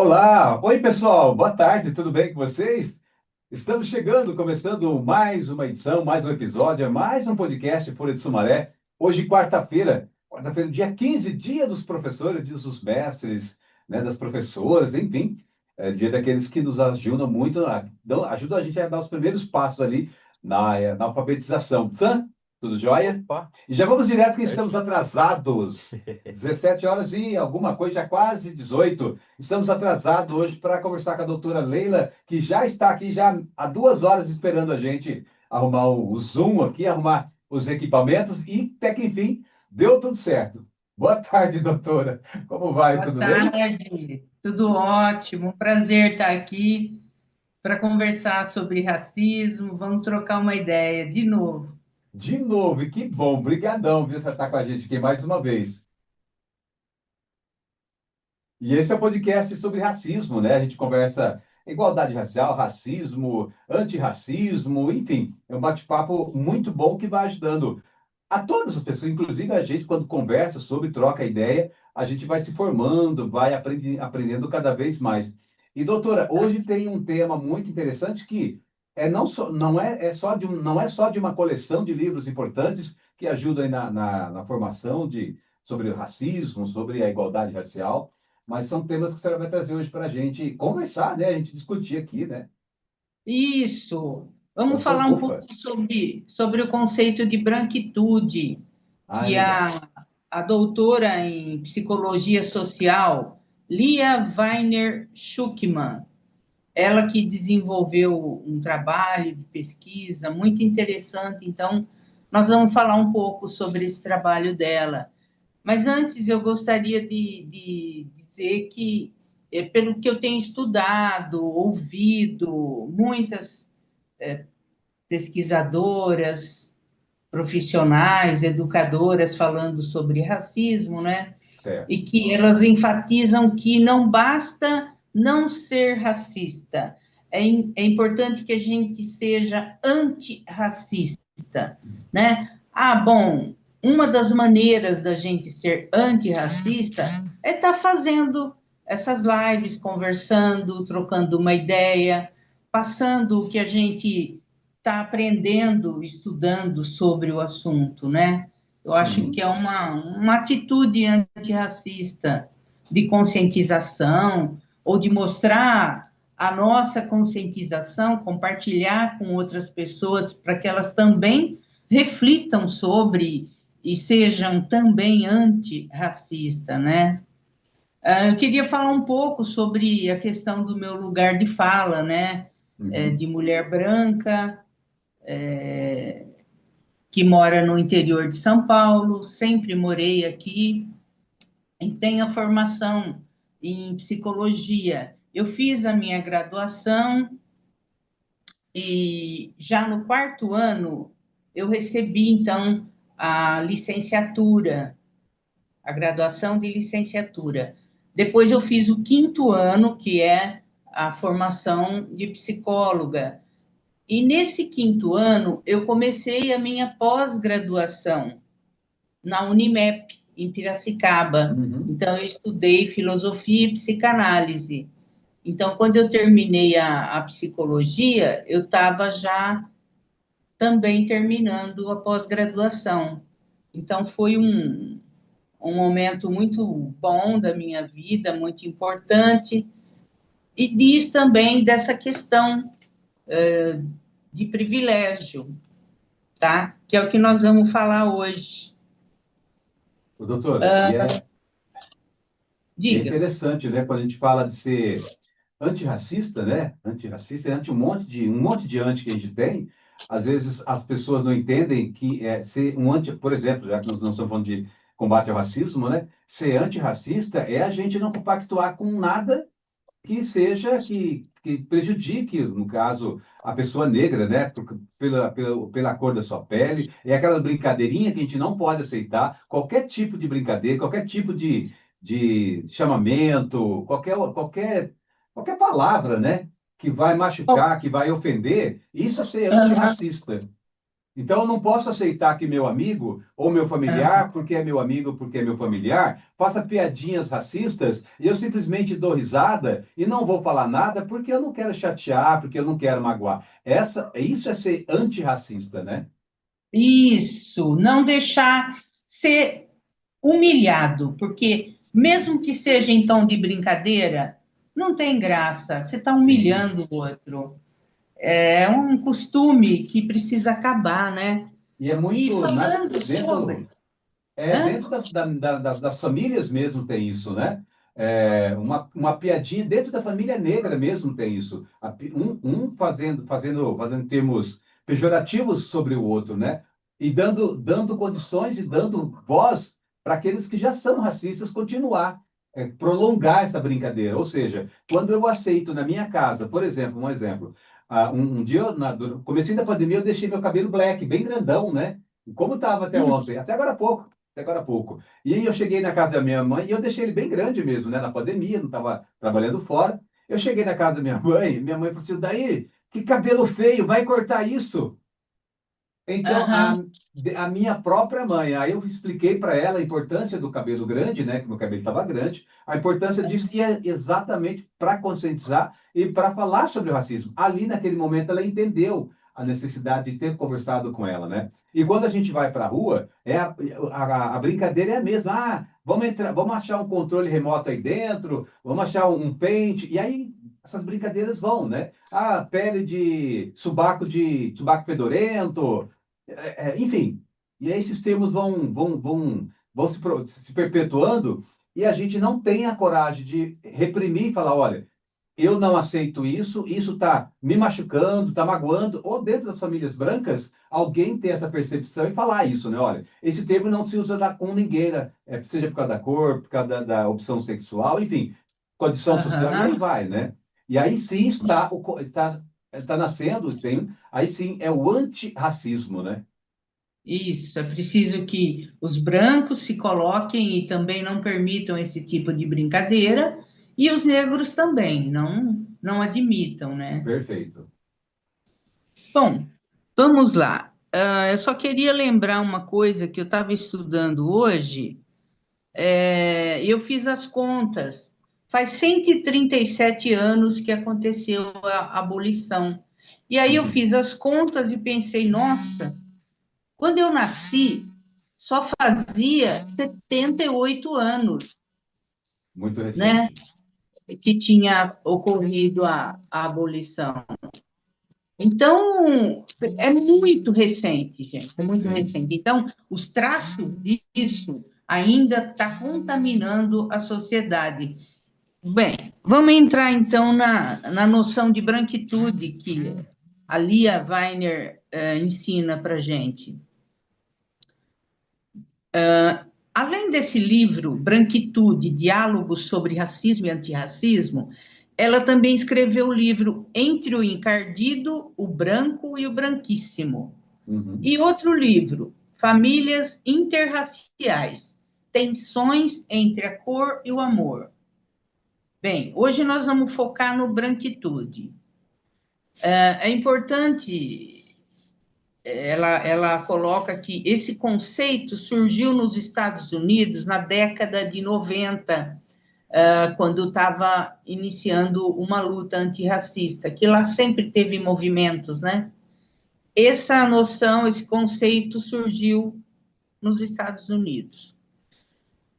Olá, oi pessoal, boa tarde, tudo bem com vocês? Estamos chegando, começando mais uma edição, mais um episódio, mais um podcast Folha de Sumaré. Hoje, quarta-feira, dia 15, dia dos professores, dia dos mestres, né, das professoras, enfim, é dia daqueles que nos ajudam muito, ajudam a gente a dar os primeiros passos ali na alfabetização. Sam, tudo jóia? Opa, E já vamos direto que estamos certinho. atrasados. 17 horas e alguma coisa, já quase 18. Estamos atrasados hoje para conversar com a doutora Leila, que já está aqui já há 2 horas esperando a gente arrumar o Zoom aqui, arrumar os equipamentos e até que enfim deu tudo certo. Boa tarde, doutora. Como vai? Boa Tudo bem? tarde, tudo ótimo. Um prazer estar aqui para conversar sobre racismo. Vamos trocar uma ideia de novo. De novo, e que bom, brigadão, viu, você estar com a gente aqui mais uma vez. E esse é o podcast sobre racismo, né? A gente conversa igualdade racial, racismo, antirracismo, enfim, é um bate-papo muito bom que vai ajudando a todas as pessoas, inclusive a gente, quando conversa sobre, troca ideia, a gente vai se formando, vai aprendendo cada vez mais. E, doutora, hoje tem um tema muito interessante que não é só de uma coleção de livros importantes que ajudam aí na formação sobre o racismo, sobre a igualdade racial, mas são temas que a senhora vai trazer hoje para a gente conversar, né? A gente discutir aqui, né? Isso. Então, Vamos sou falar um bufa. pouco sobre o conceito de branquitude, Ah, que legal. a doutora em psicologia social, Lia Weiner Schuckmann, ela que desenvolveu um trabalho de pesquisa muito interessante. Então, nós vamos falar um pouco sobre esse trabalho dela. Mas antes eu gostaria de dizer que, pelo que eu tenho estudado, ouvido, muitas pesquisadoras, profissionais, educadoras falando sobre racismo, né? Certo. E que elas enfatizam que não basta não ser racista, é importante que a gente seja antirracista, né? Ah, bom, uma das maneiras da gente ser antirracista é estar fazendo essas lives, conversando, trocando uma ideia, passando o que a gente está aprendendo, estudando sobre o assunto, né? Eu acho que Sim. é uma atitude antirracista, de conscientização, ou de mostrar a nossa conscientização, compartilhar com outras pessoas, para que elas também reflitam sobre e sejam também antirracistas, né? Eu queria falar um pouco sobre a questão do meu lugar de fala, né? Uhum. De mulher branca, que mora no interior de São Paulo, sempre morei aqui, e tenho a formação em psicologia. Eu fiz a minha graduação e já no quarto ano eu recebi, então, a licenciatura, a graduação de licenciatura. Depois eu fiz o quinto ano, que é a formação de psicóloga. E nesse quinto ano eu comecei a minha pós-graduação na Unimep, em Piracicaba. Uhum. Então, eu estudei filosofia e psicanálise. Então, quando eu terminei a psicologia, eu estava já também terminando a pós-graduação. Então, foi um momento muito bom da minha vida, muito importante, e diz também dessa questão de privilégio, tá? Que é o que nós vamos falar hoje. Ô, doutora, e é Diga. interessante, né? Quando a gente fala de ser antirracista, né? Antirracista é anti um monte de anti que a gente tem. Às vezes as pessoas não entendem que é ser um anti, por exemplo, já que nós não estamos falando de combate ao racismo, né? Ser antirracista é a gente não compactuar com nada que seja que prejudique, no caso, a pessoa negra, né? Pela cor da sua pele. É aquela brincadeirinha que a gente não pode aceitar. Qualquer tipo de brincadeira, qualquer tipo de chamamento, qualquer palavra, né? Que vai machucar, que vai ofender, isso é ser antirracista. Então, eu não posso aceitar que meu amigo ou meu familiar, porque é meu amigo, porque é meu familiar, faça piadinhas racistas e eu simplesmente dou risada e não vou falar nada porque eu não quero chatear, porque eu não quero magoar. Isso é ser antirracista, né? Isso, não deixar ser humilhado, porque mesmo que seja em tom de brincadeira, não tem graça, você está Sim. humilhando o outro. É um costume que precisa acabar, né? E é E muito falando sobre. Hã? dentro das famílias mesmo tem isso, né? É, uma piadinha dentro da família negra mesmo tem isso. Um fazendo termos pejorativos sobre o outro, né? E dando condições e dando voz para aqueles que já são racistas continuar, prolongar essa brincadeira. Ou seja, quando eu aceito na minha casa, por exemplo, um exemplo, um dia, no comecinho da pandemia, eu deixei meu cabelo black, bem grandão, né? Como estava até Hum, ontem, até agora há pouco. Até agora há pouco. E aí eu cheguei na casa da minha mãe e eu deixei ele bem grande mesmo, né? Na pandemia, não estava trabalhando fora. Eu cheguei na casa da minha mãe falou assim, daí, que cabelo feio, vai cortar isso? Então, aham, a minha própria mãe, aí eu expliquei para ela a importância do cabelo grande, né? Que meu cabelo estava grande, a importância disso, e é exatamente para conscientizar e para falar sobre o racismo. Ali, naquele momento, ela entendeu a necessidade de ter conversado com ela, né? E quando a gente vai para a rua, a brincadeira é a mesma. Ah, vamos entrar, vamos achar um controle remoto aí dentro, vamos achar um pente, e aí essas brincadeiras vão, né? Ah, pele de subaco fedorento, enfim, e aí esses termos vão se perpetuando e a gente não tem a coragem de reprimir e falar, olha, eu não aceito isso, isso está me machucando, está magoando, ou dentro das famílias brancas, alguém ter essa percepção e falar isso, né? Olha, esse termo não se usa com ninguém, né? Seja por causa da cor, por causa da opção sexual, enfim, condição social, e aí aham. vai, né? E aí sim está nascendo, aí sim é o antirracismo, né? Isso, é preciso que os brancos se coloquem e também não permitam esse tipo de brincadeira, e os negros também, não admitam, né? Perfeito. Bom, vamos lá. Eu só queria lembrar uma coisa que eu estava estudando hoje. Eu fiz as contas. Faz 137 anos que aconteceu a abolição. E aí eu Uhum. fiz as contas e pensei, nossa, quando eu nasci, só fazia 78 anos, Muito né, recente. que tinha ocorrido a abolição. Então, é muito recente, gente, é muito Sim. recente. Então, os traços disso ainda está contaminando a sociedade. Bem, vamos entrar então na noção de branquitude que a Lia Weiner ensina para gente. Além desse livro, Branquitude, Diálogos sobre Racismo e Antirracismo, ela também escreveu o livro Entre o Encardido, o Branco e o Branquíssimo. Uhum. E outro livro, Famílias Interraciais, Tensões entre a Cor e o Amor. Bem, hoje nós vamos focar no branquitude. É importante, ela coloca que esse conceito surgiu nos Estados Unidos na década de 90, quando estava iniciando uma luta antirracista, que lá sempre teve movimentos, né? Essa noção, esse conceito surgiu nos Estados Unidos.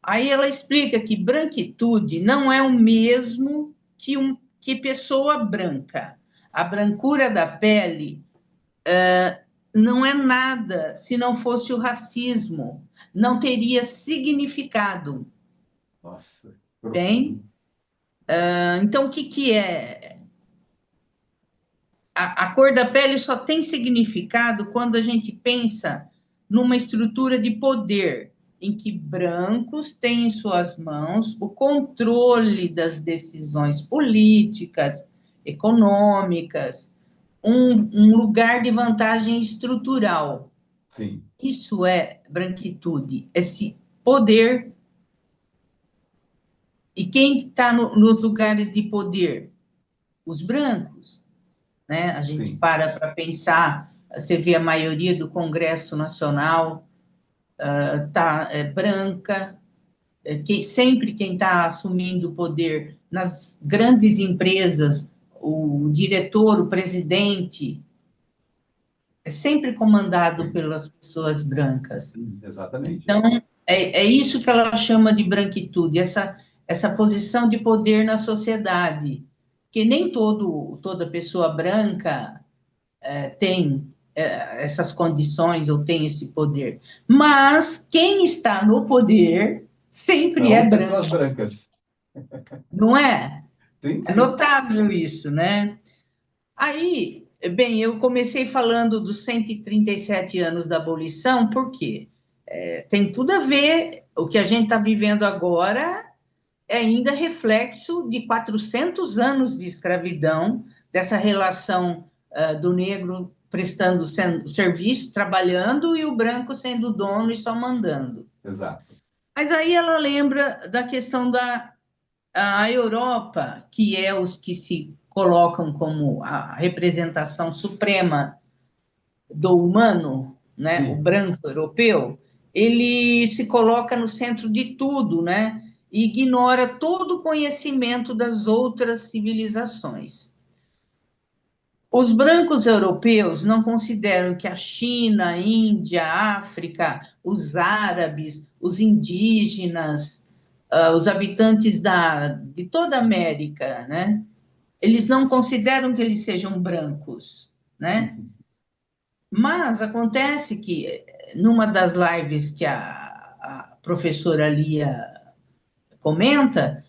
Aí ela explica que branquitude não é o mesmo que pessoa branca. A brancura da pele não é nada se não fosse o racismo, não teria significado, Nossa, bem? profundo. Então, o que é? A cor da pele só tem significado quando a gente pensa numa estrutura de poder, em que brancos têm em suas mãos o controle das decisões políticas, econômicas, um lugar de vantagem estrutural. Sim, Isso é branquitude, esse poder. E quem está nos lugares de poder? Os brancos, né? A gente sim. para pensar. você vê a maioria do Congresso Nacional branca, sempre quem está assumindo o poder nas grandes empresas, o diretor, o presidente, é sempre comandado Sim, pelas pessoas brancas. exatamente. Então, é isso que ela chama de branquitude, essa posição de poder na sociedade, que nem toda pessoa branca tem essas condições ou tem esse poder. Mas quem está no poder sempre é São branco, pessoas brancas. não é? Sim, É sim. notável isso, né? Aí, bem, eu comecei falando dos 137 anos da abolição, por quê? Tem tudo a ver, o que a gente está vivendo agora é ainda reflexo de 400 anos de escravidão, dessa relação do negro prestando serviço, trabalhando, e o branco sendo dono e só mandando. Exato. Mas aí ela lembra da questão da Europa, que é os que se colocam como a representação suprema do humano, né, o Sim. branco europeu, ele se coloca no centro de tudo, né, e ignora todo o conhecimento das outras civilizações. Os brancos europeus não consideram que a China, a Índia, a África, os árabes, os indígenas, os habitantes de toda a América, né, eles não consideram que eles sejam brancos, né? Mas acontece que, numa das lives que a professora Lia comenta,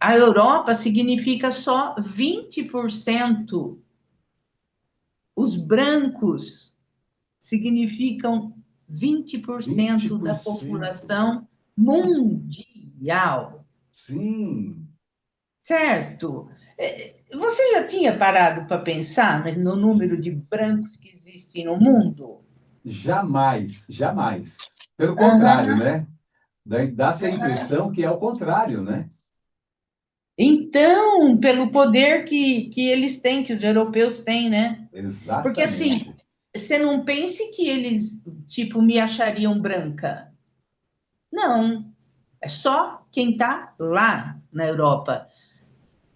a Europa significa só 20%, os brancos significam 20% da 20%. população mundial, Sim. certo? Você já tinha parado para pensar no número de brancos que existem no mundo? Jamais, jamais. Pelo contrário, Aham. né? Dá-se a impressão que é o contrário, né? Então, pelo poder que eles têm, que os europeus têm, né? Porque assim, Exatamente. você não pense que eles, tipo, me achariam branca. Não, é só quem está lá na Europa.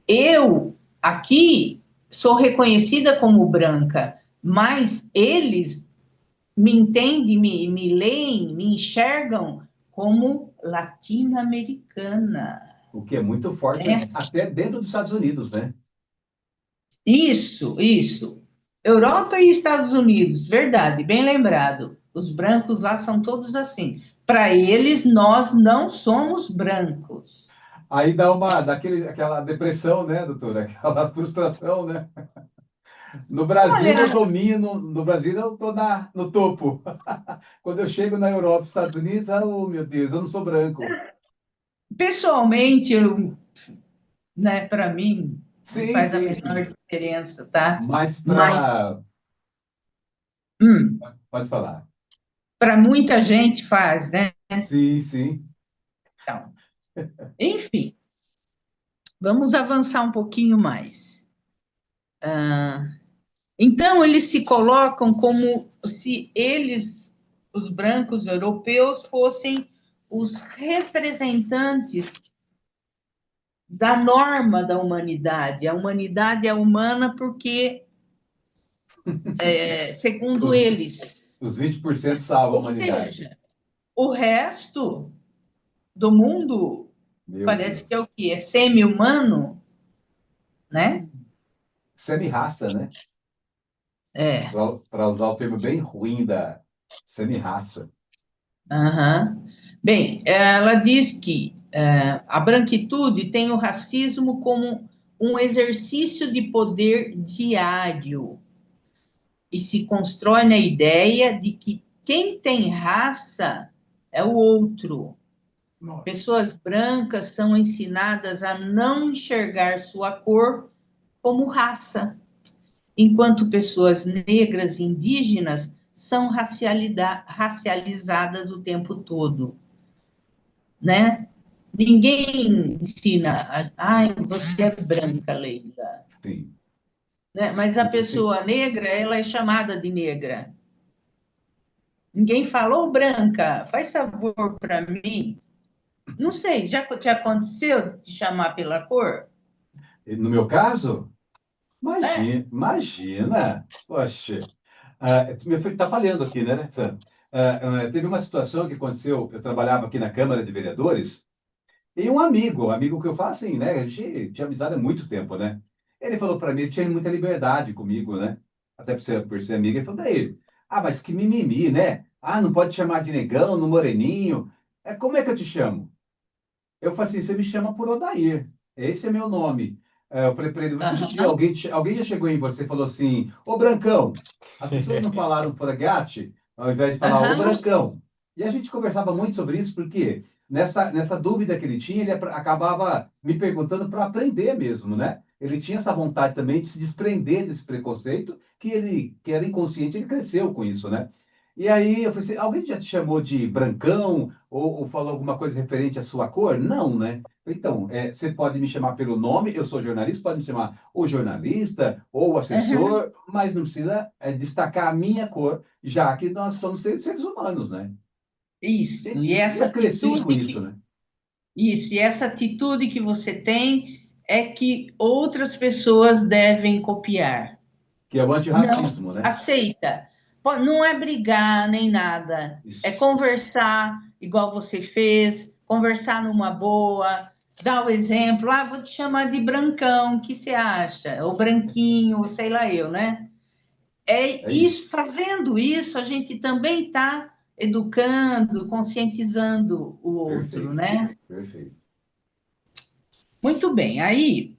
Eu, aqui, sou reconhecida como branca, mas eles me entendem, me leem, me enxergam como latino-americana, O que é muito forte né? até dentro dos Estados Unidos, né? Isso, isso. Europa e Estados Unidos, verdade, bem lembrado. Os brancos lá são todos assim. Para eles, nós não somos brancos. Aí aquela depressão, né, doutora? Aquela frustração, né? No Brasil eu Olha, domino, no Brasil eu estou no topo. Quando eu chego na Europa, Estados Unidos, oh meu Deus, eu não sou branco. pessoalmente, né, para mim, não Sim, faz a sim. menor diferença, tá? Mas Mas para. Pode falar. para muita gente faz, né? Sim, sim. Então, enfim, vamos avançar um pouquinho mais. Então, eles se colocam como se eles, os brancos europeus, fossem os representantes da norma da humanidade. A humanidade é humana porque, segundo Os, eles, os 20% salvam a ou humanidade. seja, o resto do mundo Meu parece que é Deus. o quê? É semi-humano, né? Semi-raça, né? É. Para usar o termo bem ruim da semi-raça. Aham. Bem, ela diz que a branquitude tem o racismo como um exercício de poder diário e se constrói na ideia de que quem tem raça é o outro. Nossa. Pessoas brancas são ensinadas a não enxergar sua cor como raça, enquanto pessoas negras e indígenas são racializadas o tempo todo, né? Ninguém ensina, ai, você é branca, Leila. Sim. né? Mas a Muito assim. pessoa negra, ela é chamada de negra. Ninguém falou branca, faz favor para mim. Não sei, já te aconteceu de chamar pela cor? E no meu caso, É. imagina. Poxa, tá falhando aqui, né, Sam? Teve uma situação que aconteceu, eu trabalhava aqui na Câmara de Vereadores, e um amigo que eu falo assim, né? A gente tinha amizade há muito tempo, né? Ele falou para mim, ele tinha muita liberdade comigo, né? Até por ser amigo, ele falou, daí, mas que mimimi, né? Ah, não pode chamar de negão, no moreninho. Como é que eu te chamo? Eu falei assim, você me chama por Odair. Esse é meu nome. Eu falei para ele, você já, Aham, alguém já chegou em você e falou assim, ô Brancão. As pessoas não falaram Fragate, ao invés de falar ô aham, Brancão. E a gente conversava muito sobre isso, porque nessa dúvida que ele tinha, ele acabava me perguntando para aprender mesmo, né? Ele tinha essa vontade também de se desprender desse preconceito, que era inconsciente, ele cresceu com isso, né? E aí eu falei assim, alguém já te chamou de Brancão? Ou falou alguma coisa referente à sua cor? Não, né? Então, você pode me chamar pelo nome, eu sou jornalista, pode me chamar o jornalista ou o aham. assessor, mas não precisa destacar a minha cor, já que nós somos seres humanos, né? Isso, e Eu cresci com isso, né? essa atitude que você tem é que outras pessoas devem copiar. Que é o Não antirracismo, né? aceita. Não é brigar nem nada, é Isso. conversar igual você fez, conversar numa boa, dar o exemplo, vou te chamar de Brancão, o que você acha? Ou Branquinho, sei lá eu, né? É É isso, isso. fazendo isso, a gente também está educando, conscientizando o outro, Perfeito. né? Perfeito. Muito bem, aí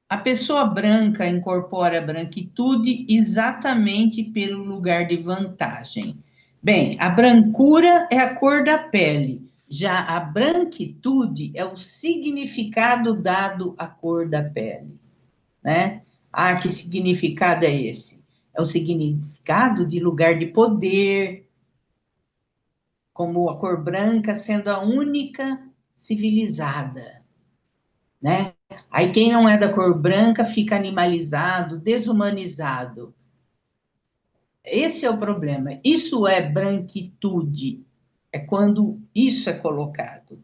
a pessoa branca incorpora a branquitude exatamente pelo lugar de vantagem. Bem, a brancura é a cor da pele, já a branquitude é o significado dado à cor da pele, né? Que significado é esse? É o significado de lugar de poder, como a cor branca sendo a única civilizada, né? Aí quem não é da cor branca fica animalizado, desumanizado. Esse é o problema. Isso é branquitude. É quando isso é colocado,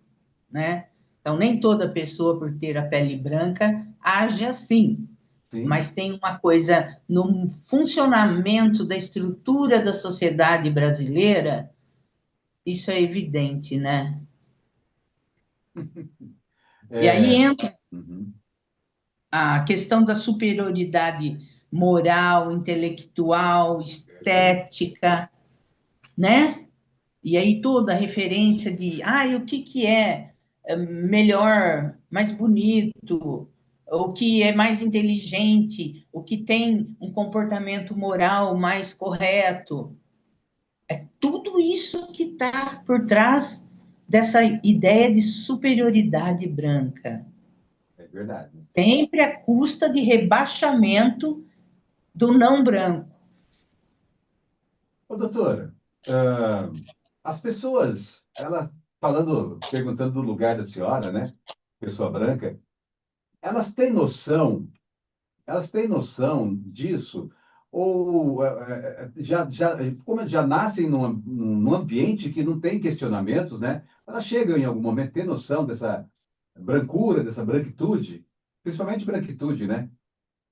né? Então, nem toda pessoa, por ter a pele branca, age assim. Sim. Mas tem uma coisa no funcionamento da estrutura da sociedade brasileira, isso é evidente, né? E aí É, entra uhum. a questão da superioridade moral, intelectual, Perfeito. estética, né? E aí toda a referência de, o que que é melhor, mais bonito, o que é mais inteligente, o que tem um comportamento moral mais correto. Tudo isso que está por trás dessa ideia de superioridade branca, É verdade. sempre à custa de rebaixamento do não branco. Ô, doutora, as pessoas, elas perguntando do lugar da senhora, né? Pessoa branca, elas têm noção, elas têm noção disso? Ou como já nascem num ambiente que não tem questionamentos, né? Elas chegam em algum momento a ter noção dessa brancura, dessa branquitude, principalmente branquitude, né?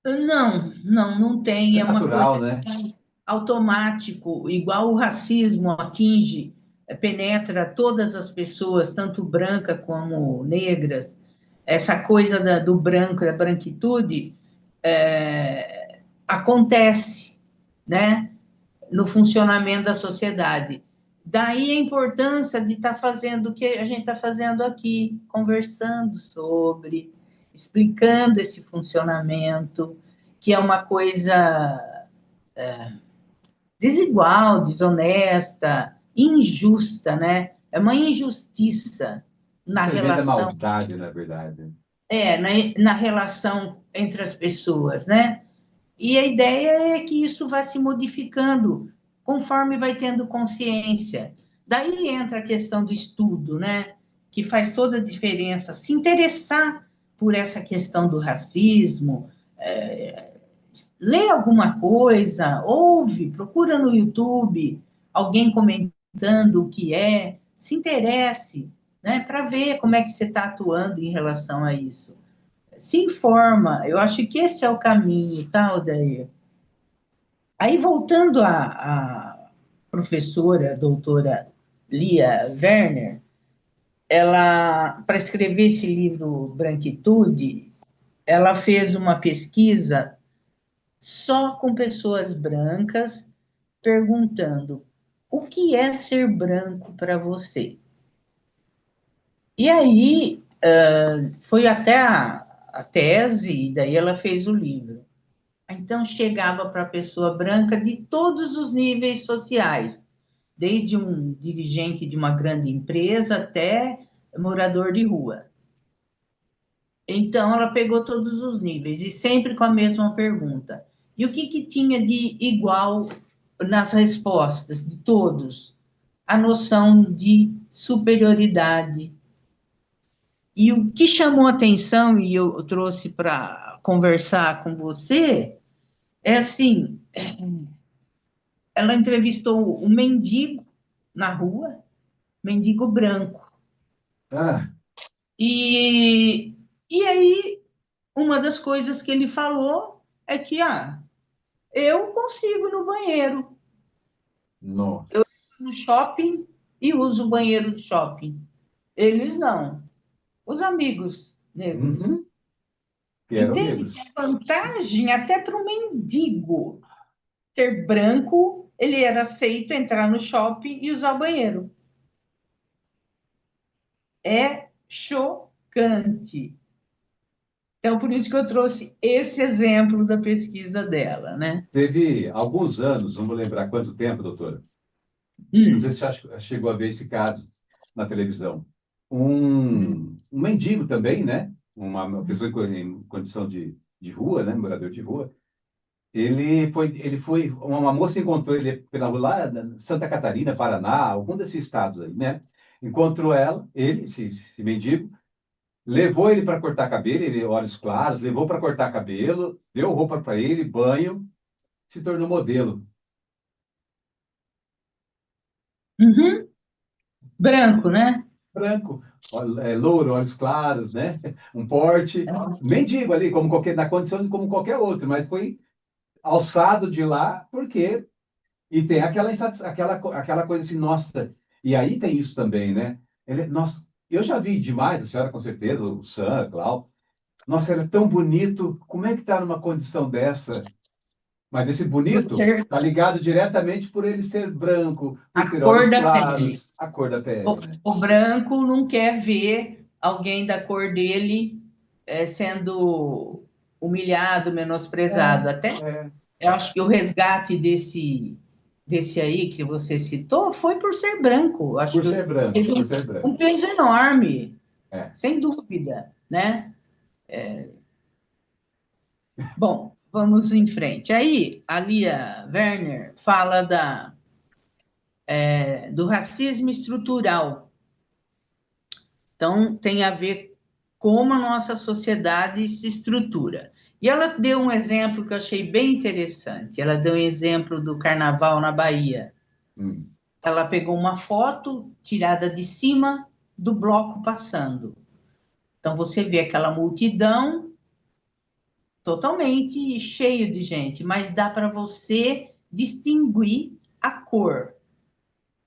Não tem, É é uma coisa natural, que né? tá automático, igual o racismo atinge, penetra todas as pessoas, tanto branca como negras. Essa coisa do branco, da branquitude, acontece, né, no funcionamento da sociedade. Daí a importância de estar fazendo o que a gente está fazendo aqui, conversando sobre, explicando esse funcionamento, que é uma coisa desigual, desonesta, injusta, né? É uma injustiça Um na tremenda relação, maldade, na verdade. na relação entre as pessoas, né? E a ideia é que isso vai se modificando conforme vai tendo consciência. Daí entra a questão do estudo, né? Que faz toda a diferença. Se interessar por essa questão do racismo, lê alguma coisa, ouve, procura no YouTube alguém comentando o que é, se interesse, né, para ver como é que você está atuando em relação a isso. Se informa, eu acho que esse é o caminho, tá, Odair? Aí, voltando à professora, doutora Lia Werner, ela, para escrever esse livro Branquitude, ela fez uma pesquisa só com pessoas brancas, perguntando: o que é ser branco para você? E aí, foi até a tese, e daí ela fez o livro. Então, chegava para a pessoa branca de todos os níveis sociais, desde um dirigente de uma grande empresa até morador de rua. Então, ela pegou todos os níveis e sempre com a mesma pergunta. E o que, que tinha de igual nas respostas de todos? A noção de superioridade. E o que chamou atenção, e eu trouxe para conversar com você, é assim: ela entrevistou um mendigo na rua, mendigo branco. Ah, E, e aí, uma das coisas que ele falou é que, eu consigo ir no banheiro, nossa. no shopping, e uso o banheiro do shopping. Eles não, os amigos negros. Uhum. Que eram Entende que negros. a vantagem até para o mendigo ser branco, ele era aceito entrar no shopping e usar o banheiro. É chocante. Então, por isso que eu trouxe esse exemplo da pesquisa dela, né? Teve alguns anos, não vou lembrar quanto tempo, doutora. Não sei se Hum, você chegou a ver esse caso na televisão. Um mendigo também, né? Uma pessoa em condição de rua, né? Morador de rua. Uma moça encontrou ele pela rua lá, Santa Catarina, Paraná, algum desses estados aí, né? Encontrou esse mendigo, levou ele para cortar cabelo, ele, olhos claros, levou para cortar cabelo, deu roupa para ele, banho, se tornou modelo. uhum. Branco, né? Branco, louro, olhos claros, né? Um porte, mendigo ali, como qualquer, na condição de como qualquer outro, mas foi alçado de lá porque e tem aquela coisa assim, nossa, e aí tem isso também, né? Nossa, eu já vi demais, a senhora com certeza, o Sam, a Clau, nossa, ele é tão bonito, como é que tá numa condição dessa? Mas esse Por bonito ser tá ligado diretamente por ele ser branco, por a ter cor olhos da pele. claros, a cor da O, pele, né? o branco não quer ver alguém da cor dele sendo humilhado, É, menosprezado. Até é, eu acho que o resgate desse aí que você citou foi por ser branco. Eu acho por que ser branco, teve por ser um branco. peso enorme, É. sem dúvida, né? Bom, vamos em frente. Aí, a Lia Werner fala do racismo estrutural. Então, tem a ver como a nossa sociedade se estrutura. E ela deu um exemplo que eu achei bem interessante. Ela deu um exemplo do carnaval na Bahia. Hum. Ela pegou uma foto tirada de cima do bloco passando. Então, você vê aquela multidão totalmente cheio de gente, mas dá para você distinguir a cor.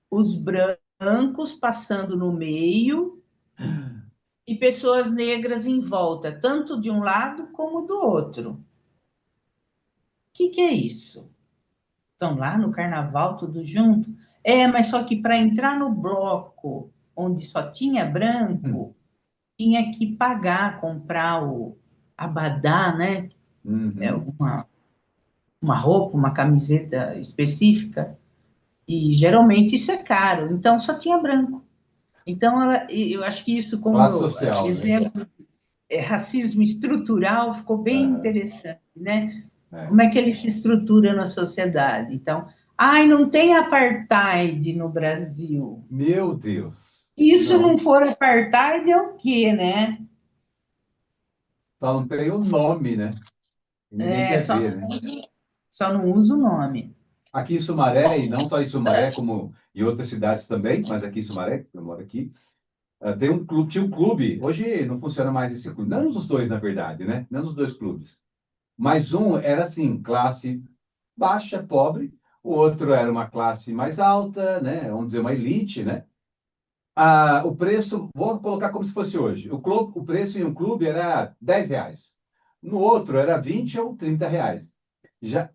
Os brancos passando no meio e pessoas negras em volta, tanto de um lado como do outro. O que é isso? Estão lá no carnaval tudo junto? Mas só que para entrar no bloco onde só tinha Hum. branco, tinha que pagar, comprar o abadá, né? É Uhum. uma roupa, uma camiseta específica. E geralmente isso é caro, então só tinha branco. Então, eu acho que isso, Classe como social, né? exemplo, racismo estrutural, ficou bem Aham, interessante, né? é. Como é que ele se estrutura na sociedade? Então, não tem apartheid no Brasil. Meu Deus. Se isso não Não. for apartheid, é o quê, né? Só não tem o nome, né? Ninguém É, quer ver, né? só não usa o nome. Aqui em Sumaré, e não só em Sumaré, como em outras cidades também, mas aqui em Sumaré, que eu moro aqui, tem um clube, tinha um clube, hoje não funciona mais esse clube, não os dois, na verdade, né? Não os dois clubes. Mas um era assim, classe baixa, pobre, o outro era uma classe mais alta, né? Vamos dizer, uma elite, né? O preço, vou colocar como se fosse hoje. O preço em um clube era R$ 10. No outro era 20 ou R$ 30.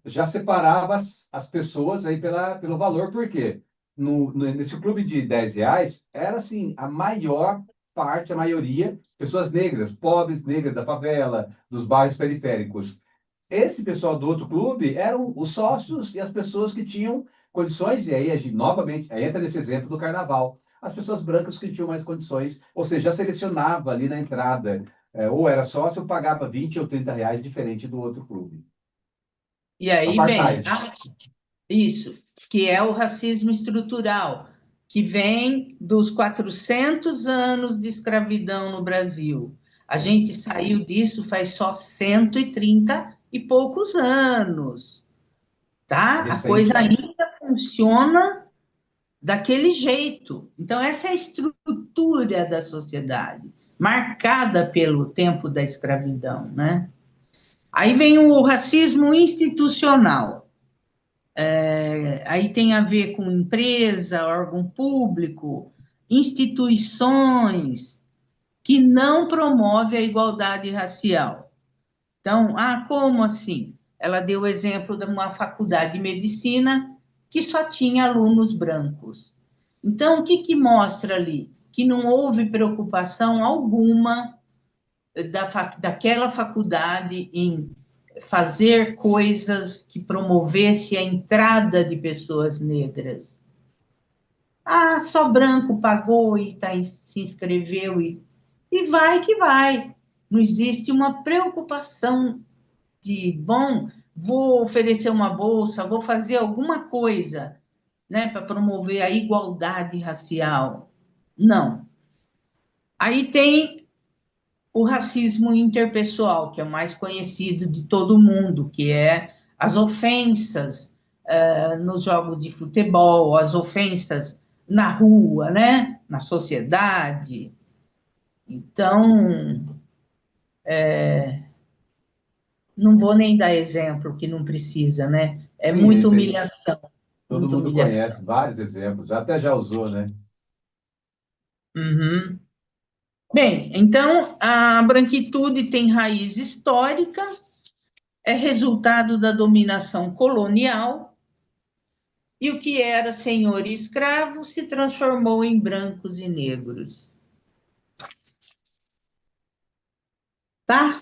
Já separava as pessoas aí pelo valor, porque nesse clube de R$ 10 era assim, a maior parte, a maioria, pessoas negras, pobres, negras da favela, dos bairros periféricos. Esse pessoal do outro clube eram os sócios e as pessoas que tinham condições, e aí a gente, novamente, aí entra nesse exemplo do carnaval. As pessoas brancas que tinham mais condições, ou seja, já selecionava ali na entrada, ou era sócio ou pagava 20 ou R$ 30, diferente do outro clube. E aí vem, Apartheid. isso, que é o racismo estrutural, que vem dos 400 anos de escravidão no Brasil. A gente saiu disso faz só 130 e poucos anos, tá? A coisa Recente, né? ainda funciona daquele jeito. Então, essa é a estrutura da sociedade, marcada pelo tempo da escravidão, né? Aí vem o racismo institucional. Aí tem a ver com empresa, órgão público, instituições que não promove a igualdade racial. Então, como assim? Ela deu o exemplo de uma faculdade de medicina que só tinha alunos brancos. Então, o que que mostra ali? Que não houve preocupação alguma daquela faculdade em fazer coisas que promovesse a entrada de pessoas negras. Só branco pagou e se inscreveu e vai que vai. Não existe uma preocupação de, bom, vou oferecer uma bolsa, vou fazer alguma coisa, né, para promover a igualdade racial. Não. Aí tem o racismo interpessoal, que é o mais conhecido de todo mundo, que é as ofensas nos jogos de futebol, as ofensas na rua, né? Na sociedade. Então, não vou nem dar exemplo que não precisa, né? É Sim, muita esse aí humilhação, todo muita mundo humilhação. conhece, vários exemplos, até já usou, né? Uhum. Bem, então a branquitude tem raiz histórica, é resultado da dominação colonial. E o que era senhor e escravo se transformou em brancos e negros. Tá? Ah,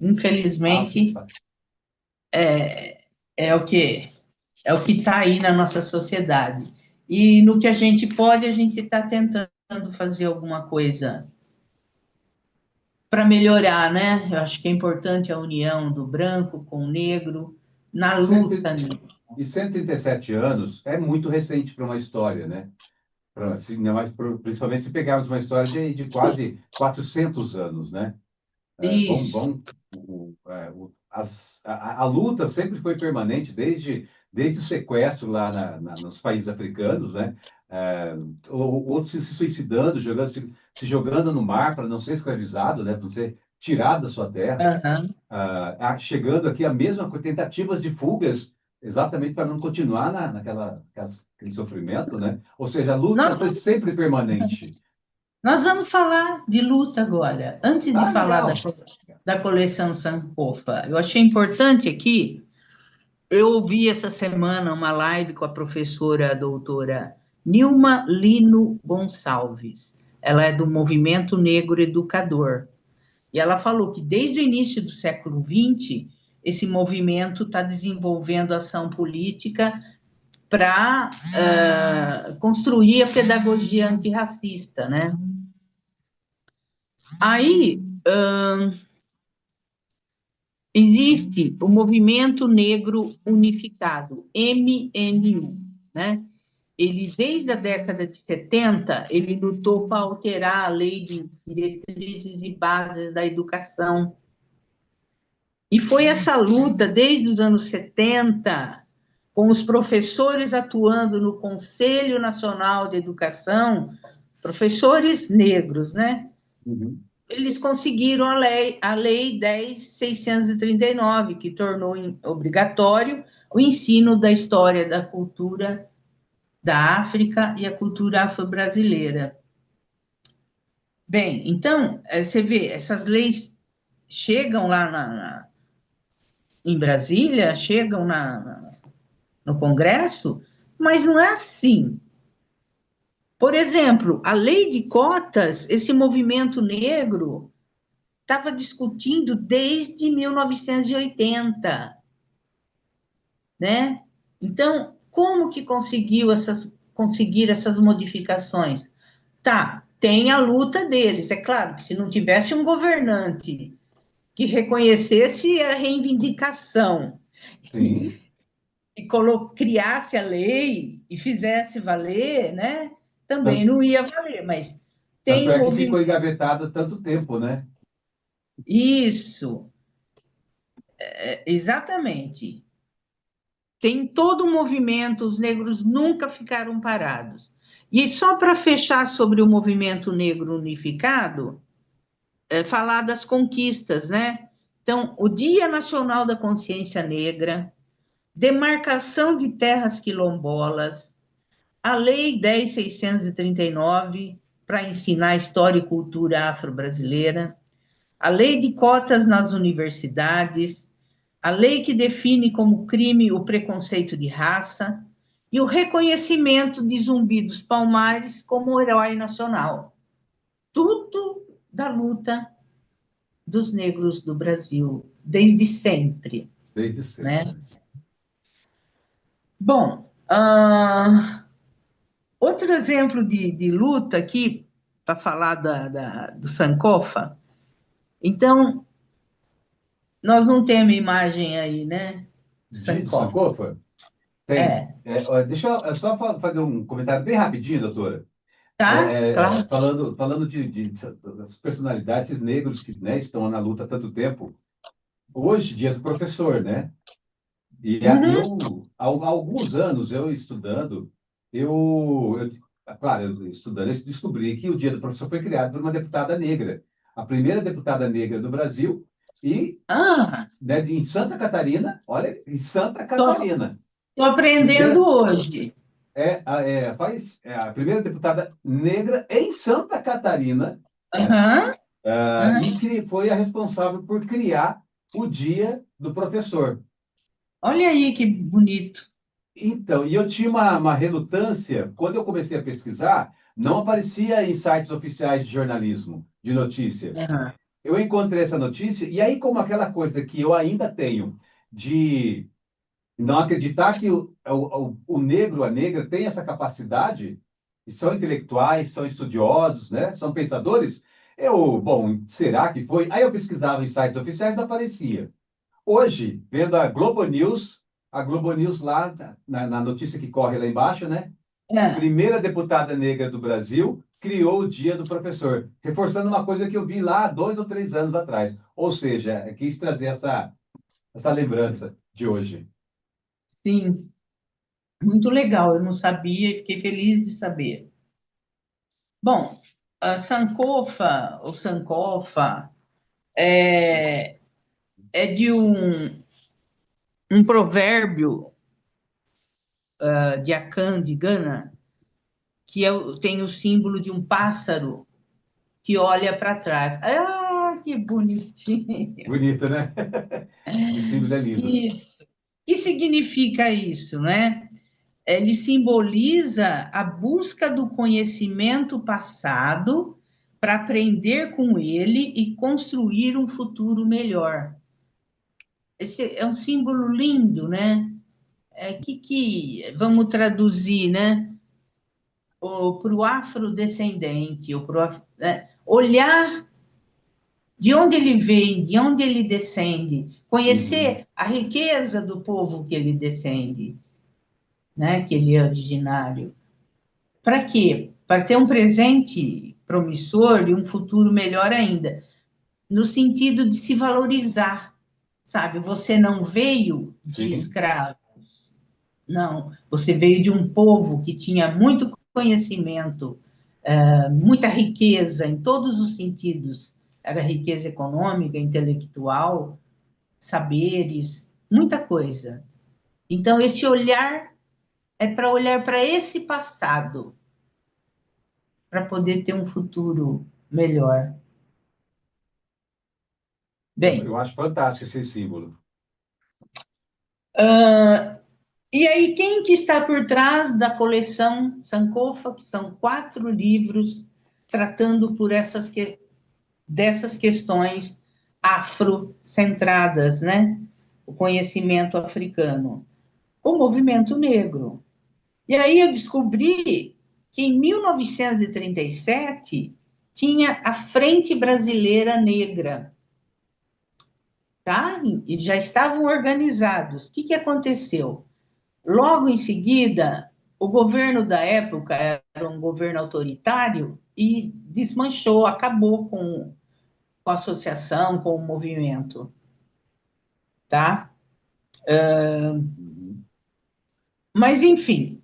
Infelizmente, é o que está aí na nossa sociedade. E no que a gente pode, a gente está tentando fazer alguma coisa para melhorar, né? Eu acho que é importante a união do branco com o negro na cento luta nisso. e 137 anos é muito recente para uma história, né? Ainda mais, principalmente se pegarmos uma história de quase 400 anos, né? Isso. A luta sempre foi permanente, desde o sequestro lá nos países africanos, né? É, outros se suicidando, se jogando no mar para não ser escravizado, né? Para não ser tirado da sua terra. Aham. Chegando aqui a mesma tentativas de fugas, exatamente para não continuar aquele sofrimento, né? Ou seja, a luta foi Nós, sempre permanente. nós vamos falar de luta agora. Antes de falar Legal. da coleção Sankofa. Eu achei importante aqui, eu ouvi essa semana uma live com a professora a doutora Nilma Lino Gonçalves. Ela é do Movimento Negro Educador. E ela falou que desde o início do século XX, esse movimento está desenvolvendo ação política para construir a pedagogia antirracista, né? Aí, existe o Movimento Negro Unificado, MNU, né? ele, desde a década de 70, ele lutou para alterar a lei de diretrizes e bases da educação. E foi essa luta, desde os anos 70, com os professores atuando no Conselho Nacional de Educação, professores negros, né? Uhum. Eles conseguiram a lei 10.639, que tornou obrigatório o ensino da história da cultura da África e a cultura afro-brasileira. Bem, então, você vê, essas leis chegam lá em Brasília, chegam no Congresso, mas não é assim. Por exemplo, a lei de cotas, esse movimento negro estava discutindo desde 1980, né? Então, como que conseguir essas modificações? Tá, tem a luta deles. É claro que se não tivesse um governante que reconhecesse a reivindicação Sim. e criasse a lei e fizesse valer, né? Também Tanto, não ia valer, mas tem tanto um é que ficou movimento. engavetado tanto tempo, né? Isso, exatamente. Tem todo um movimento, os negros nunca ficaram parados. E só para fechar sobre o movimento negro unificado, falar das conquistas, né? Então, o Dia Nacional da Consciência Negra, demarcação de terras quilombolas, a Lei 10.639, para ensinar história e cultura afro-brasileira, a Lei de cotas nas universidades, a lei que define como crime o preconceito de raça e o reconhecimento de Zumbi dos Palmares como herói nacional. Tudo da luta dos negros do Brasil, desde sempre, Desde né? sempre. Bom, outro exemplo de luta aqui, para falar do Sankofa, então, nós não temos imagem aí, né? Do Sankofa. Sankofa? Tem. É, Ó, deixa eu só fazer um comentário bem rapidinho, doutora. tá? Claro. Falando das personalidades, esses negros que, né, estão na luta há tanto tempo. Hoje, dia do professor, né? Uhum. Há alguns anos, eu estudando, claro, eu estudando, eu descobri que o dia do professor foi criado por uma deputada negra. A primeira deputada negra do Brasil e, Ah, né, em Santa Catarina, olha, em Santa tô, Catarina. tô aprendendo Primeira, hoje. é a primeira deputada negra em Santa Catarina, né? Aham, aham. E que foi a responsável por criar o Dia do Professor. Olha aí que bonito. Então, e eu tinha uma relutância, quando eu comecei a pesquisar, não aparecia em sites oficiais de jornalismo, de notícia. Aham. Eu encontrei essa notícia, e aí, como aquela coisa que eu ainda tenho de não acreditar que o negro, a negra, tem essa capacidade, e são intelectuais, são estudiosos, né? São pensadores, bom, será que foi? Aí eu pesquisava em sites oficiais, não aparecia. Hoje, vendo a Globo News lá, na notícia que corre lá embaixo, né? É, Primeira deputada negra do Brasil criou o Dia do Professor, reforçando uma coisa que eu vi lá há 2 ou 3 anos atrás. Ou seja, quis trazer essa lembrança de hoje. sim, muito legal. Eu não sabia e fiquei feliz de saber. Bom, a Sankofa, ou Sankofa, é, é de um provérbio de Akan, de Gana, que tem o símbolo de um pássaro que olha para trás. Ah, que bonitinho! Bonito, né? Esse símbolo é lindo. Isso. O que significa isso, né? Ele simboliza a busca do conhecimento passado para aprender com ele e construir um futuro melhor. Esse é um símbolo lindo, né? Vamos traduzir, né? Para o afrodescendente, né? Olhar de onde ele vem, de onde ele descende, Uhum. conhecer a riqueza do povo que ele descende, né? Que ele é originário. Para quê? Para ter um presente promissor e um futuro melhor ainda, no sentido de se valorizar, sabe? Você não veio de Sim. escravo, não. Você veio de um povo que tinha muito conhecimento, muita riqueza em todos os sentidos. Era riqueza econômica, intelectual, saberes, muita coisa. Então, esse olhar é para olhar para esse passado, para poder ter um futuro melhor. Eu Bem, acho fantástico esse símbolo. e aí quem que está por trás da coleção Sankofa, que são 4 livros tratando dessas questões afrocentradas, né? O conhecimento africano. O movimento negro. E aí eu descobri que em 1937 tinha a Frente Brasileira Negra, tá? E já estavam organizados. O que que aconteceu? Logo em seguida, o governo da época era um governo autoritário e desmanchou, acabou com a associação, com o movimento, tá? Uhum. Mas, enfim,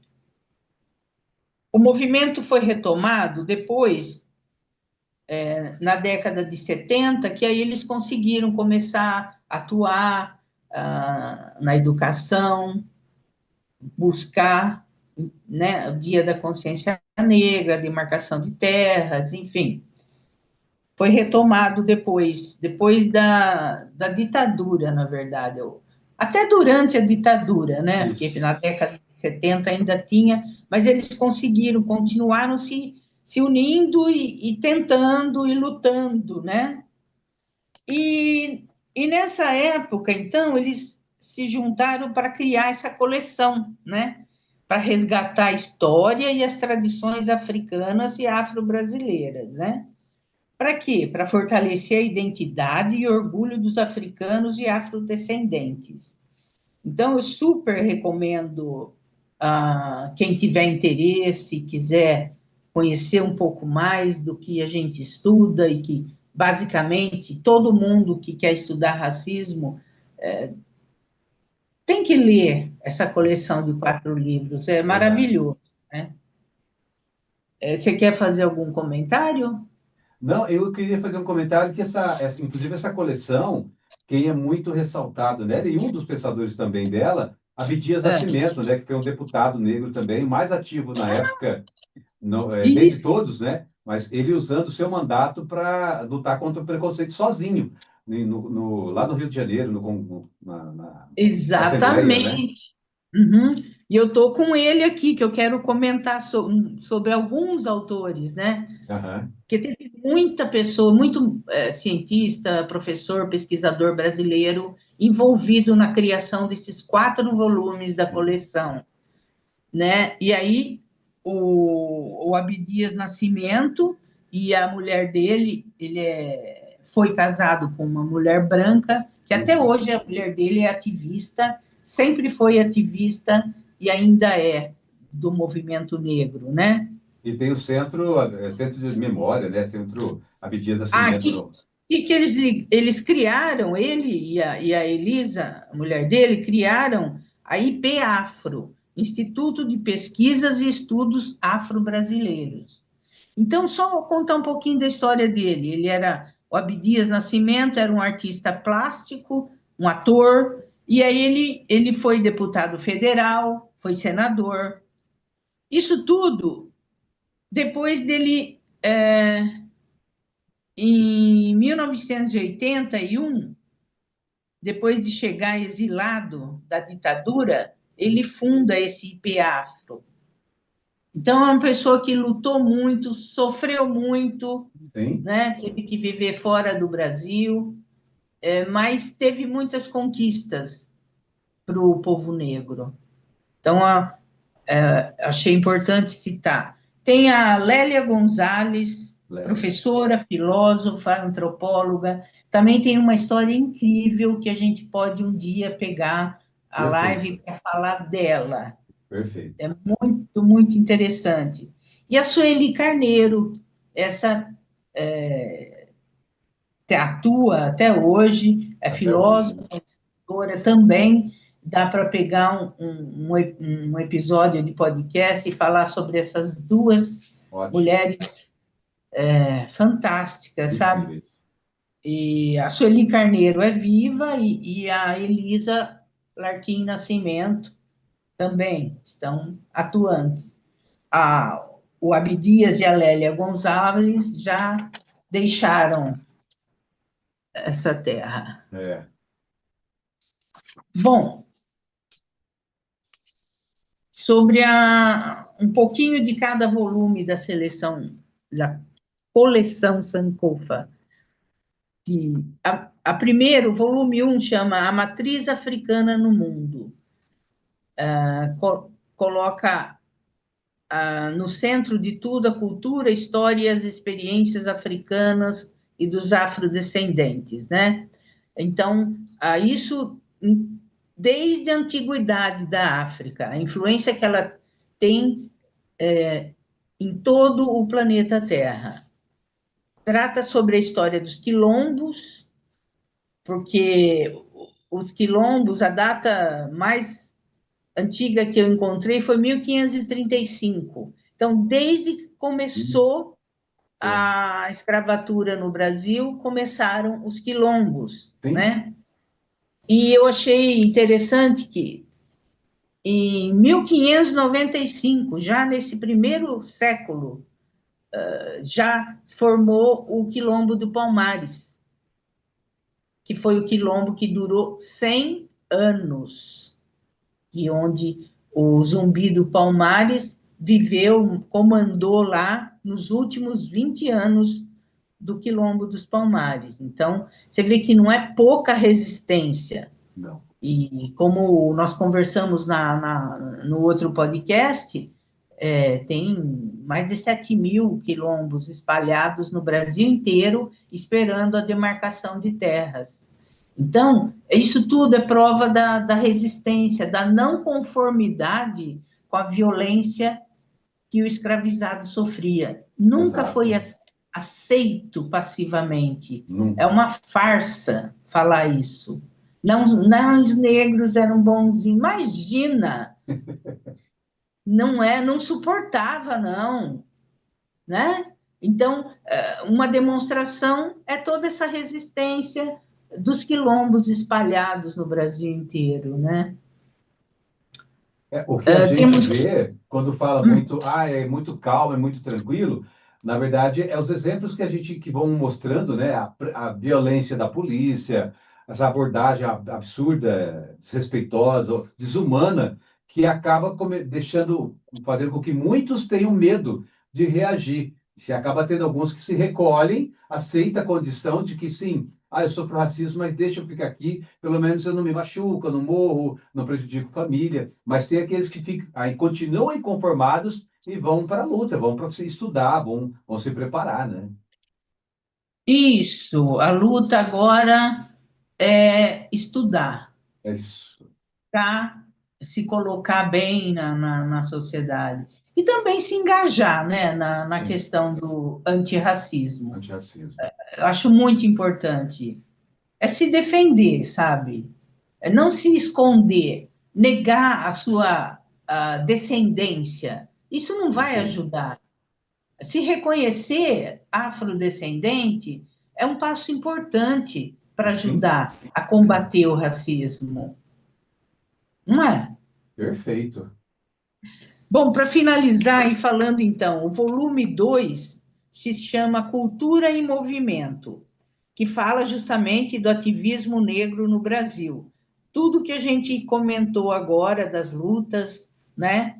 o movimento foi retomado depois, na década de 70, que aí eles conseguiram começar a atuar na educação, buscar, né, o Dia da Consciência Negra, a demarcação de terras, enfim. Foi retomado depois da ditadura, na verdade. Até durante a ditadura, né? Porque na Isso. década de 70 ainda tinha, mas eles conseguiram, continuaram se unindo e tentando e lutando, né? E nessa época, então, eles se juntaram para criar essa coleção, né? Para resgatar a história e as tradições africanas e afro-brasileiras, né? Para quê? Para fortalecer a identidade e orgulho dos africanos e afrodescendentes. Então, eu super recomendo quem tiver interesse, quiser conhecer um pouco mais do que a gente estuda e que, basicamente, todo mundo que quer estudar racismo tem que ler essa coleção de 4 livros. É Verdade. maravilhoso, né? Você quer fazer algum comentário? Não, eu queria fazer um comentário que inclusive essa coleção, quem é muito ressaltado nela, e um dos pensadores também dela, Abdias É, Nascimento, né, que foi um deputado negro também, mais ativo na época, dentre isso, todos, né, mas ele usando o seu mandato para lutar contra o preconceito sozinho, lá no Rio de Janeiro, na Assembleia, né? exatamente. Uhum. E eu estou com ele aqui, que eu quero comentar sobre alguns autores, né? Aham. Porque teve muita pessoa, muito cientista, professor, pesquisador brasileiro envolvido na criação desses 4 volumes da Sim. coleção, né? E aí o Abdias Nascimento e a mulher dele, foi casado com uma mulher branca, que até Uhum. hoje a mulher dele é ativista, sempre foi ativista e ainda é do movimento negro, né? E tem o centro de memória, né? Centro Abdias Ah, Nascimento. que eles criaram, ele e a Elisa, a mulher dele, criaram a IP-Afro, Instituto de Pesquisas e Estudos Afro-Brasileiros. Então, só contar um pouquinho da história dele. O Abdias Nascimento era um artista plástico, um ator, e aí ele foi deputado federal, foi senador. Isso tudo depois dele, em 1981, depois de chegar exilado da ditadura, ele funda esse IP-Afro. Então, é uma pessoa que lutou muito, sofreu muito, Sim. né? Teve que viver fora do Brasil, mas teve muitas conquistas para o povo negro. Então, achei importante citar. Tem a Lélia Gonzalez, Lélia. professora, filósofa, antropóloga. Também tem uma história incrível que a gente pode um dia pegar a live Perfeito. para falar dela. Perfeito. É muito, muito interessante. E a Sueli Carneiro, essa atua até hoje, é Até hoje, né? filósofa, escritora também. Dá para pegar um episódio de podcast e falar sobre essas duas Ótimo. mulheres fantásticas, sabe? Incríveis. E a Sueli Carneiro é viva e a Elisa Larquim Nascimento também estão atuantes. O Abdias e a Lélia Gonçalves já deixaram essa terra. É. Bom, sobre um pouquinho de cada volume da coleção Sankofa. A primeiro, volume 1, chama A Matriz Africana no Mundo. Coloca no centro de tudo a cultura, a história e as experiências africanas e dos afrodescendentes, né? Então, isso desde a antiguidade da África, a influência que ela tem em todo o planeta Terra. Trata sobre a história dos quilombos, porque os quilombos, a data mais antiga que eu encontrei foi 1535. Então, desde que começou a escravatura no Brasil, começaram os quilombos, Sim. né? E eu achei interessante que em 1595, já nesse primeiro século, já formou o Quilombo do Palmares, que foi o quilombo que durou 100 anos, e onde o Zumbi do Palmares viveu, comandou lá nos últimos 20 anos do Quilombo dos Palmares. Então, você vê que não é pouca resistência. Não. E como nós conversamos no outro podcast, tem mais de 7.000 quilombos espalhados no Brasil inteiro, esperando a demarcação de terras. Então, isso tudo é prova da resistência, da não conformidade com a violência que o escravizado sofria. Nunca foi Exato. aceito passivamente. É Nunca. uma farsa falar isso. Não, não, os negros eram bonzinhos. Imagina! Não suportava, não, né? Então, uma demonstração é toda essa resistência dos quilombos espalhados no Brasil inteiro, né? O que a gente Temos... vê quando fala muito, é muito calmo, é muito tranquilo, na verdade, é os exemplos que a gente que vão mostrando, né? A violência da polícia, essa abordagem absurda, desrespeitosa, desumana, que acaba fazendo com que muitos tenham medo de reagir. Se acaba tendo alguns que se recolhem, aceita a condição de que sim, eu sofro racismo, mas deixa eu ficar aqui, pelo menos eu não me machuco, eu não morro, não prejudico família. Mas tem aqueles que aí continuam inconformados e vão para a luta, vão para se estudar, vão se preparar, né? Isso, a luta agora é estudar, É isso. tá? Se colocar bem na sociedade. E também se engajar, né, na Sim, questão do antirracismo. antirracismo. Eu acho muito importante. É se defender, sabe? É não se esconder, negar a sua descendência. Isso não vai Perfeito. ajudar. Se reconhecer afrodescendente é um passo importante para Sim, ajudar a combater o racismo, não é? perfeito. Bom, para finalizar e falando então, o volume 2 se chama Cultura em Movimento, que fala justamente do ativismo negro no Brasil. Tudo que a gente comentou agora das lutas, né,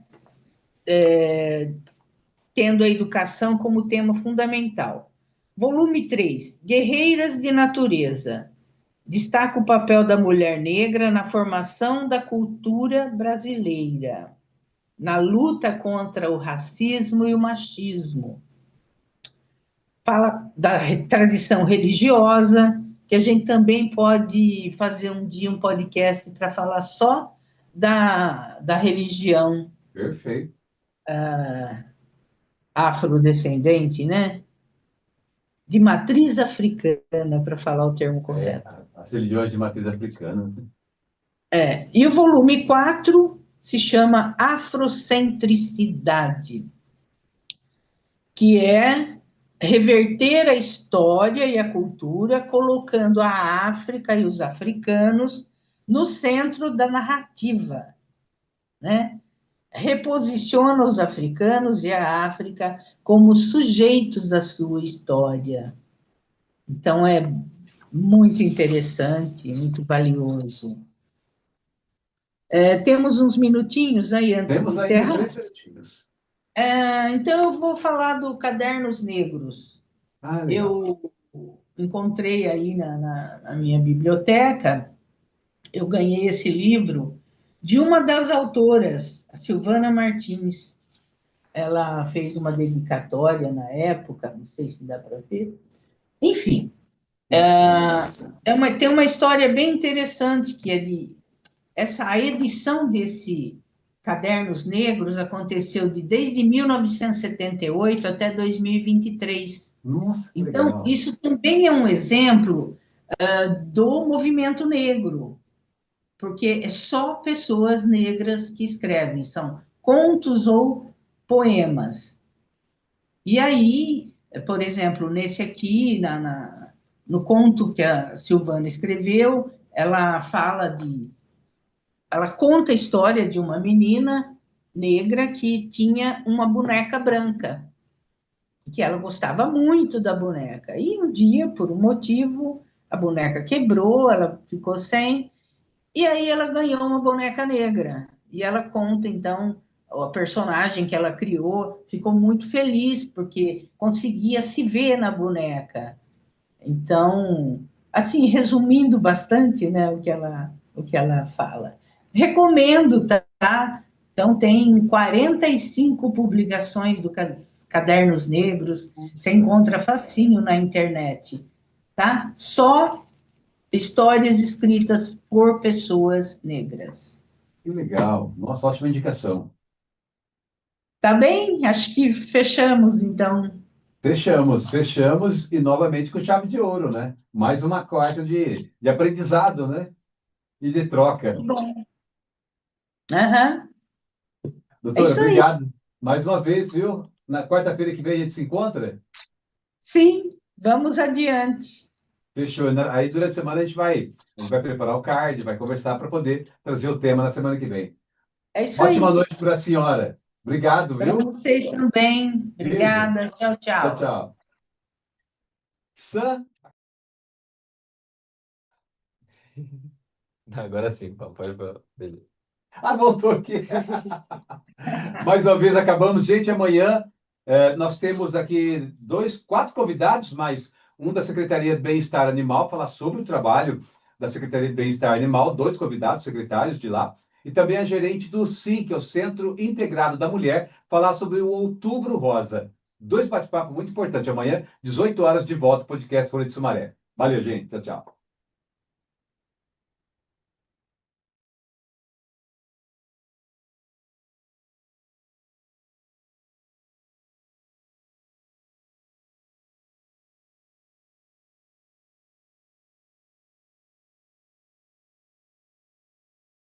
tendo a educação como tema fundamental. Volume 3, Guerreiras de Natureza. Destaca o papel da mulher negra na formação da cultura brasileira, na luta contra o racismo e o machismo. Fala da tradição religiosa, que a gente também pode fazer um dia um podcast para falar só da religião Perfeito. afrodescendente, né? De matriz africana, para falar o termo É, correto. as religiões de matriz africana. E o volume 4 se chama Afrocentricidade, que é reverter a história e a cultura, colocando a África e os africanos no centro da narrativa, né? Reposiciona os africanos e a África como sujeitos da sua história. Então, é muito interessante, muito valioso. Temos uns minutinhos aí antes de Temos ainda encerrar. 3 minutinhos. Então, eu vou falar do Cadernos Negros. Ah, legal. Eu encontrei aí na minha biblioteca, eu ganhei esse livro de uma das autoras, a Silvana Martins. Ela fez uma dedicatória na época, não sei se dá para ver. Enfim, tem uma história bem interessante que é a edição desse Cadernos Negros aconteceu desde 1978 até 2023. Nossa, que Então, legal. isso também é um exemplo do movimento negro, porque é só pessoas negras que escrevem, são contos ou poemas. E aí, por exemplo, nesse aqui, no conto que a Silvana escreveu, ela conta a história de uma menina negra que tinha uma boneca branca, que ela gostava muito da boneca. E um dia, por um motivo, a boneca quebrou, ela ficou sem, e aí ela ganhou uma boneca negra. E ela conta, então, a personagem que ela criou ficou muito feliz, porque conseguia se ver na boneca. Então, assim, resumindo bastante, né, o que ela fala. Recomendo, tá? Então, tem 45 publicações do Cadernos Negros, você Nossa, encontra facinho na internet, tá? Só histórias escritas por pessoas negras. que legal. Nossa, ótima indicação. Tá bem? Acho que fechamos, então. Fechamos e novamente com chave de ouro, né? Mais uma quarta de aprendizado, né? E de troca. Bom. Aham. É Doutora, isso aí. obrigado mais uma vez, viu? Na quarta-feira que vem a gente se encontra. Sim, vamos adiante. Fechou. Aí durante a semana a gente vai preparar o card, vai conversar para poder trazer o tema na semana que vem. É isso Ótima aí. noite para a senhora. Obrigado, Para viu? vocês também. Beijo. Obrigada. Tchau, Tchau, tchau. tchau. Sam. Agora sim, pode falar. Beleza. Ah, voltou aqui. Mais uma vez acabamos. Gente, amanhã nós temos aqui quatro convidados, mais um da Secretaria de Bem-Estar Animal, falar sobre o trabalho da Secretaria de Bem-Estar Animal, dois convidados, secretários de lá, e também a gerente do SIM, que é o Centro Integrado da Mulher, falar sobre o Outubro Rosa. Dois bate-papos muito importantes. Amanhã, 18 horas, de volta, podcast Folha de Sumaré. Valeu, gente. Tchau, tchau.